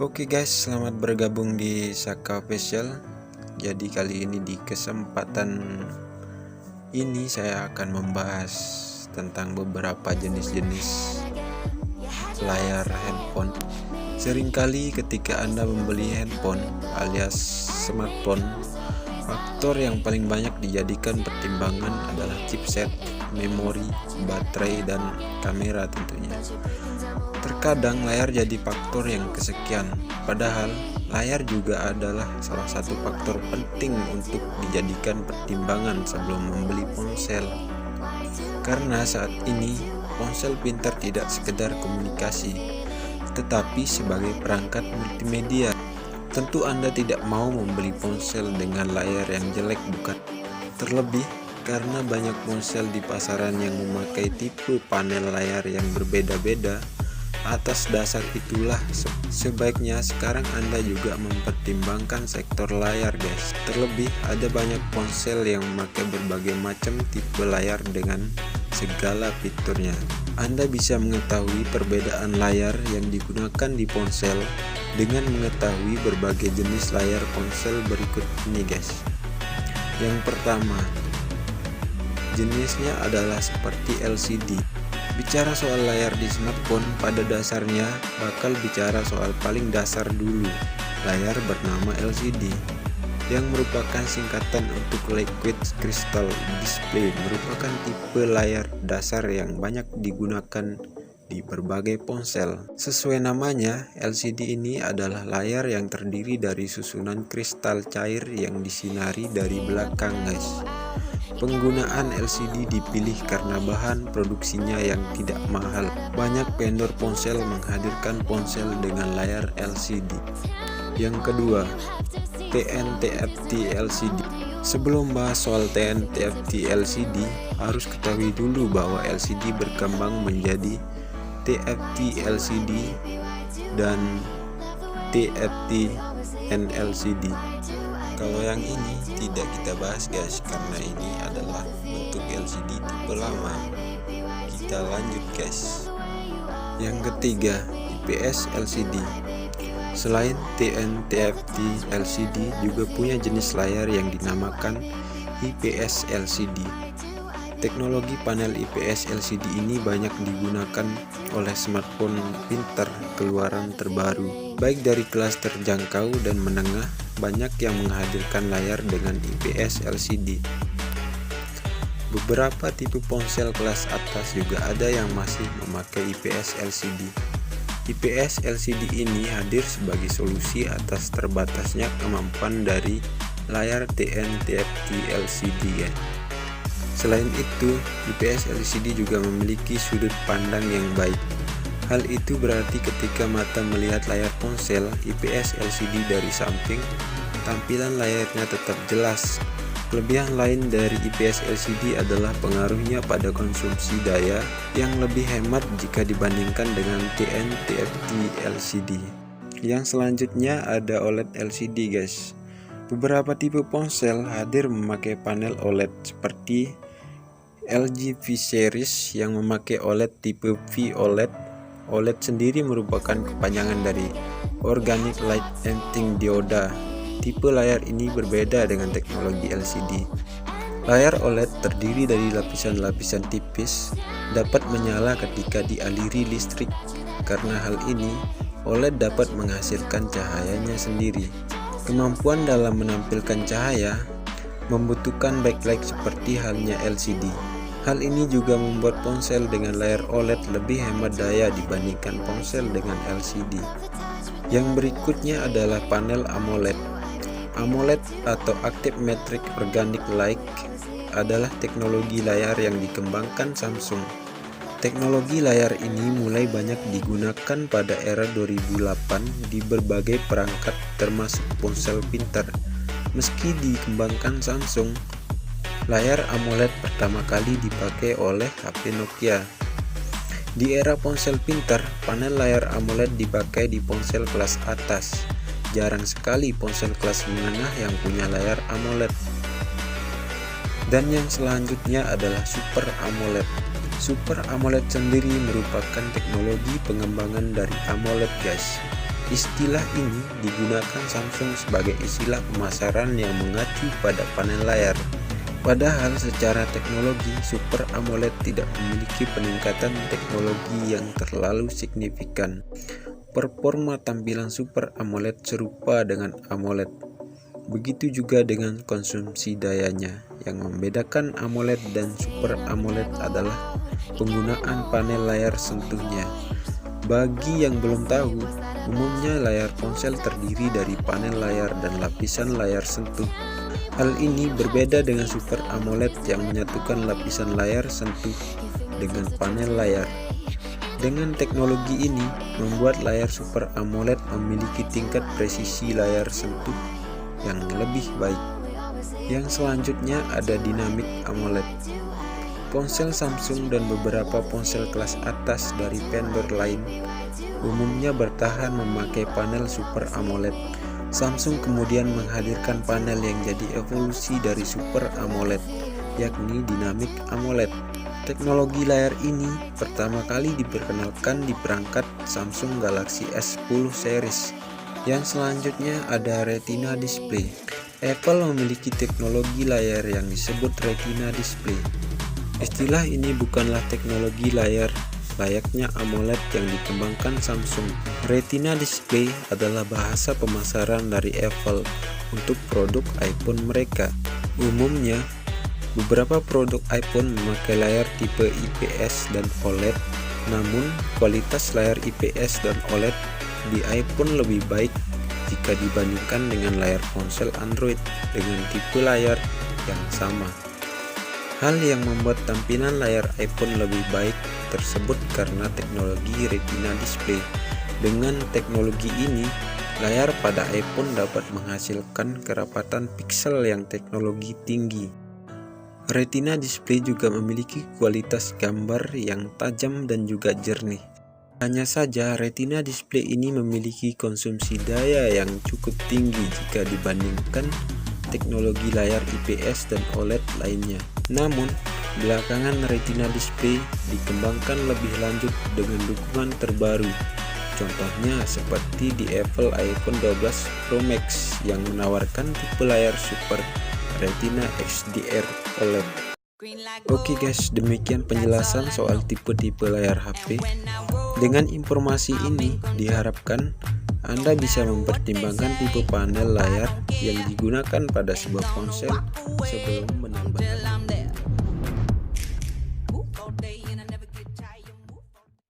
Oke guys, selamat bergabung di Saka Official. Jadi kali ini di kesempatan ini saya akan membahas tentang beberapa jenis-jenis layar handphone. Seringkali ketika Anda membeli handphone alias smartphone, faktor yang paling banyak dijadikan pertimbangan adalah chipset, memori, baterai, dan kamera tentunya. Terkadang layar jadi faktor yang kesekian, padahal layar juga adalah salah satu faktor penting untuk dijadikan pertimbangan sebelum membeli ponsel. Karena saat ini, ponsel pintar tidak sekedar komunikasi, tetapi sebagai perangkat multimedia. Tentu Anda tidak mau membeli ponsel dengan layar yang jelek, bukan? Terlebih karena banyak ponsel di pasaran yang memakai tipe panel layar yang berbeda-beda. Atas dasar itulah sebaiknya sekarang Anda juga mempertimbangkan sektor layar guys. Terlebih ada banyak ponsel yang memakai berbagai macam tipe layar dengan segala fiturnya. Anda bisa mengetahui perbedaan layar yang digunakan di ponsel dengan mengetahui berbagai jenis layar ponsel berikut ini guys. Yang pertama, jenisnya adalah seperti LCD. Bicara soal layar di smartphone, pada dasarnya bakal bicara soal paling dasar dulu, layar bernama LCD, yang merupakan singkatan untuk Liquid Crystal Display, merupakan tipe layar dasar yang banyak digunakan di berbagai ponsel. Sesuai namanya, LCD ini adalah layar yang terdiri dari susunan kristal cair yang disinari dari belakang guys. Penggunaan LCD dipilih karena bahan produksinya yang tidak mahal. Banyak vendor ponsel menghadirkan ponsel dengan layar LCD. Yang kedua, TNTFT LCD. Sebelum bahas soal TNTFT LCD, harus ketahui dulu bahwa LCD berkembang menjadi TFT LCD dan TFT NLCD. Kalau yang ini tidak kita bahas guys, karena ini adalah bentuk LCD tipe lama. Kita lanjut guys. Yang ketiga, IPS LCD. Selain TNTFT LCD juga punya jenis layar yang dinamakan IPS LCD. Teknologi panel IPS LCD ini banyak digunakan oleh smartphone pintar keluaran terbaru, baik dari kelas terjangkau dan menengah. Banyak yang menghadirkan layar dengan IPS LCD. Beberapa tipe ponsel kelas atas juga ada yang masih memakai IPS LCD. IPS LCD ini hadir sebagai solusi atas terbatasnya kemampuan dari layar TNTFT LCD ya. Selain itu, IPS LCD juga memiliki sudut pandang yang baik. Hal itu berarti ketika mata melihat layar ponsel IPS LCD dari samping, tampilan layarnya tetap jelas. Kelebihan lain dari IPS LCD adalah pengaruhnya pada konsumsi daya yang lebih hemat jika dibandingkan dengan TNTFT LCD. Yang selanjutnya ada OLED LCD guys. Beberapa tipe ponsel hadir memakai panel OLED seperti LG V Series yang memakai OLED tipe VOLED. OLED sendiri merupakan kepanjangan dari Organic Light Emitting Dioda. Tipe layar ini berbeda dengan teknologi LCD. Layar OLED terdiri dari lapisan-lapisan tipis, dapat menyala ketika dialiri listrik. Karena hal ini, OLED dapat menghasilkan cahayanya sendiri. Kemampuan dalam menampilkan cahaya membutuhkan backlight seperti halnya LCD. Hal ini juga membuat ponsel dengan layar OLED lebih hemat daya dibandingkan ponsel dengan LCD. Yang berikutnya adalah panel AMOLED. AMOLED atau Active Matrix Organic Light adalah teknologi layar yang dikembangkan Samsung. Teknologi layar ini mulai banyak digunakan pada era 2008 di berbagai perangkat termasuk ponsel pintar. Meski dikembangkan Samsung, layar AMOLED pertama kali dipakai oleh HP Nokia. Di era ponsel pintar, panel layar AMOLED dipakai di ponsel kelas atas. Jarang sekali ponsel kelas menengah yang punya layar AMOLED. Dan yang selanjutnya adalah Super AMOLED. Super AMOLED sendiri merupakan teknologi pengembangan dari AMOLED guys. Istilah ini digunakan Samsung sebagai istilah pemasaran yang mengacu pada panel layar. Padahal secara teknologi, Super AMOLED tidak memiliki peningkatan teknologi yang terlalu signifikan. Performa tampilan Super AMOLED serupa dengan AMOLED. Begitu juga dengan konsumsi dayanya. Yang membedakan AMOLED dan Super AMOLED adalah penggunaan panel layar sentuhnya. Bagi yang belum tahu, umumnya layar ponsel terdiri dari panel layar dan lapisan layar sentuh. Hal ini berbeda dengan Super AMOLED yang menyatukan lapisan layar sentuh dengan panel layar. Dengan teknologi ini, membuat layar Super AMOLED memiliki tingkat presisi layar sentuh yang lebih baik. Yang selanjutnya ada Dynamic AMOLED. Ponsel Samsung dan beberapa ponsel kelas atas dari vendor lain umumnya bertahan memakai panel Super AMOLED. Samsung kemudian menghadirkan panel yang jadi evolusi dari Super AMOLED, yakni Dynamic AMOLED. Teknologi layar ini pertama kali diperkenalkan di perangkat Samsung Galaxy S10 series. Yang selanjutnya ada Retina Display. Apple memiliki teknologi layar yang disebut Retina Display. Istilah ini bukanlah teknologi layar layaknya AMOLED yang dikembangkan Samsung. Retina Display adalah bahasa pemasaran dari Apple untuk produk iPhone mereka. Umumnya, beberapa produk iPhone memakai layar tipe IPS dan OLED, namun kualitas layar IPS dan OLED di iPhone lebih baik jika dibandingkan dengan layar ponsel Android dengan tipe layar yang sama. Hal yang membuat tampilan layar iPhone lebih baik tersebut karena teknologi Retina Display. Dengan teknologi ini, layar pada iPhone dapat menghasilkan kerapatan piksel yang teknologi tinggi. Retina Display juga memiliki kualitas gambar yang tajam dan juga jernih. Hanya saja Retina Display ini memiliki konsumsi daya yang cukup tinggi jika dibandingkan teknologi layar IPS dan OLED lainnya. Namun, belakangan Retina Display dikembangkan lebih lanjut dengan dukungan terbaru. Contohnya seperti di Apple iPhone 12 Pro Max yang menawarkan tipe layar Super Retina XDR OLED. Oke guys, demikian penjelasan soal tipe-tipe layar HP. Dengan informasi ini diharapkan Anda bisa mempertimbangkan tipe panel layar yang digunakan pada sebuah ponsel sebelum benar-benar